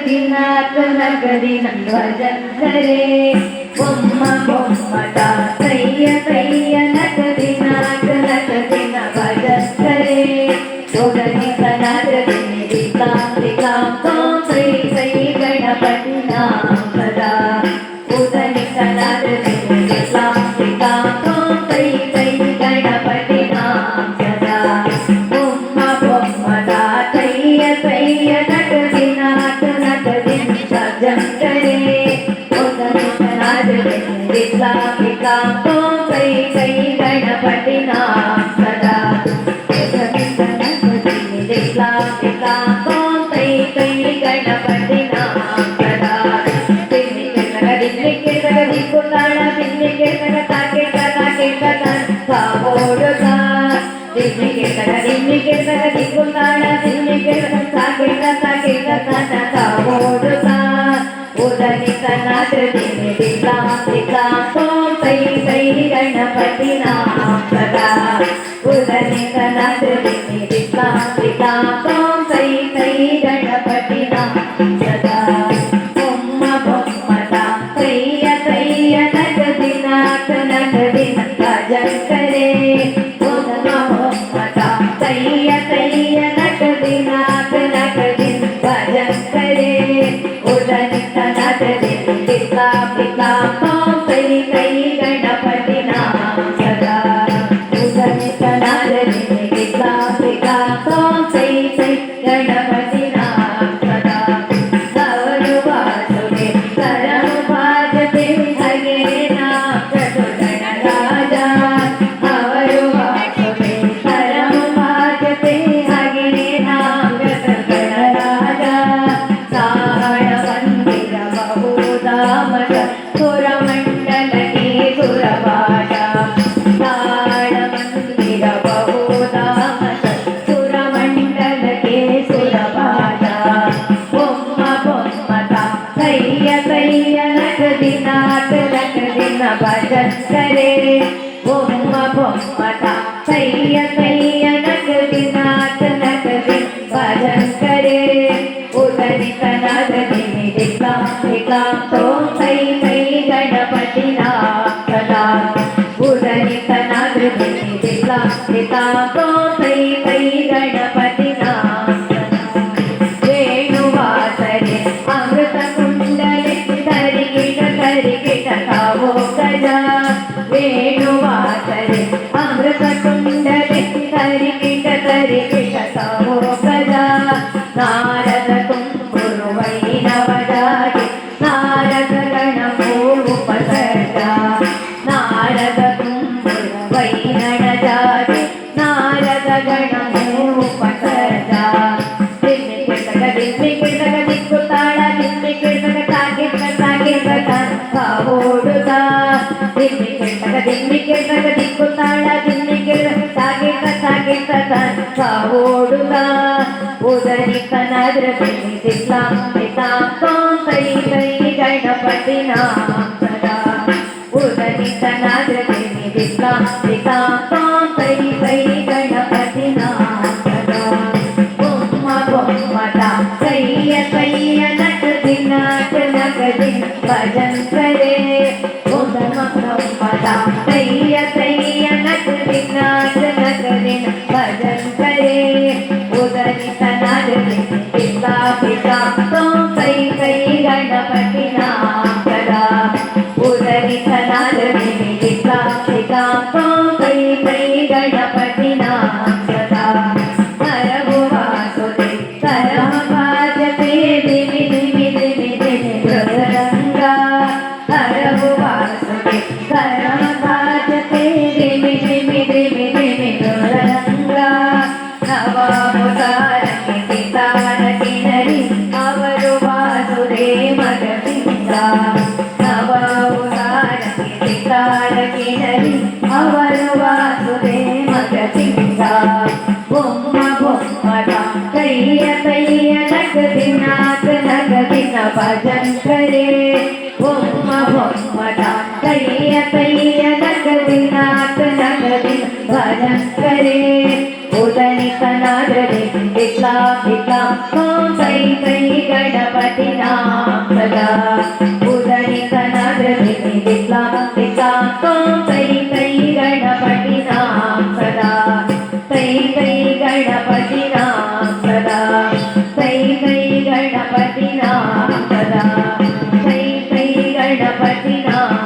दिनात नगदिन भजन करे बोम्मा बोम्मटा तय्य तय्य नगदिनात नगदिन भजन करे उदनि तनाद्रदिनि दिक्लां दिक्लां तों तै तै गणपति नाम सदा उदनि तनाद्रदिनि दिक्लां दिक्लां तों तै तै गणपति नाम सदा बोम्मा बोम्मटा तय्य तय्य नगदिनात नगदिन भजन करे उदनि तनाद्रदिनि दिक्लां दिक्लां तों तै तै गणपति नाम सदा उदनि तनाद्रदिनि दिक्लां दिक्लां तों तै तै गणपति नाम सदा दिन्निके दिक्कुताळ दिन्निके ताके ताके कावोडुगा दिन्निके दिक्कुताळ दिन्निके ताके ताके कावोडुगा उदनि तनाद्रदिनि दिक्लां दिक्लां तों तै तै गणपति नाम सदा उदनि तनाद्रदिनि दिक्लां दिक्लां तों तै तै गणपति नाम सदा बोम्मा बोम्मटा तय्य तय्य नगदिनात नगदिन भजन करे बोम्मा बोम्मटा तय्य तय्य नगदिनात नगदिन भजन करे उदनि तनाद्रदिनि दिक्लां दिक्लां तों तै तै गणपति नाम सदा उदनि तनाद्रदिनि दिक्लां दिक्लां तों तै तै गणपति नाम सदा गौरु वासुदे करमु भाजते हगे नाम चतुर्गण राजा गौरु वासुदे करमु भाजते हगे नाम चतुर्गण राजा ताण मंदिर बहुधामक सुरमंडल के सुरभाषा ताण मंदिर बहुधामक सुरमंडल के सुरभाषा बोम्मा बोम्मटा तय्य तय्य नगदिनात नगदिन भजन करे बोम्मा बोम्मटा तय्य तय्य नगदिनात नगदिन भजन करे उदनि तनाद्रदिनि दिक्लां दिक्लां तों तै तै गणपति नाम सदा उदनि तनाद्रदिनि दिक्लां दिक्लां तों तै तै गणपति नाम सदा वेणुवासरे अमृत कुंडले तरिगिट कावो गजा वेणुवासरे अमृत कुंडले तरिगिट कावो गजा नारद तुम्बुरु वैणवजागे नारद गणमूपसर्गा नारद तुम्बुरु वैणवजागे नारद गणमूपसर्गा दिन्निके दिक्कुताळ दिन्निके ताके ताके कावोडुगा दिन्निके दिक्कुताळ दिन्निके ताके ताके कावोडुगा उदनि तनाद्रदिनि दिक्लां दिक्लां तों तै तै गणपति नाम सदा उदनि तनाद्रदिनि दिक्लां दिक्लां तों तै तै गणपति नाम सदा बोम्मा बोम्मटा तय्य तय्य नगदिनात नगदिन भजन करे बोम्मा बोम्मटा तय्य तय्य नगदिनात नगदिन भजन करे उदनि तनाद्रदिनि दिक्लां दिक्लां तों तै तै गणपति नाम सदा उदनि तनाद्रदिनि दिक्लां दिक्लां तों तै तै गणपति नाम सदा करमु वासुदे करम भाजते दिमि दिमि दिमि दिमि मृदङ्गा करमु वासुदे करम भाजते दिमि दिमि दिमि दिमि मृदङ्गा नवामुदारके तारके नरि अवरु वासुदे मगसिंगा नवामुदारके तारके नरि अवरु वासुदे मगसिंगा बोम्मा बोम्मटा तय्य तय्य नगदिनात नगदिन भजन करे बोम्मा बोम्मटा तय्य तय्य नगदिनात नगदिन भजन करे उदनि तनाद्रदिनि दिक्लां दिक्लां तों तै तै गणपति कै कै गणपति नाम सदा कै गणपति नाम सदा कै गणपति नाम सदा कै गणपति नाम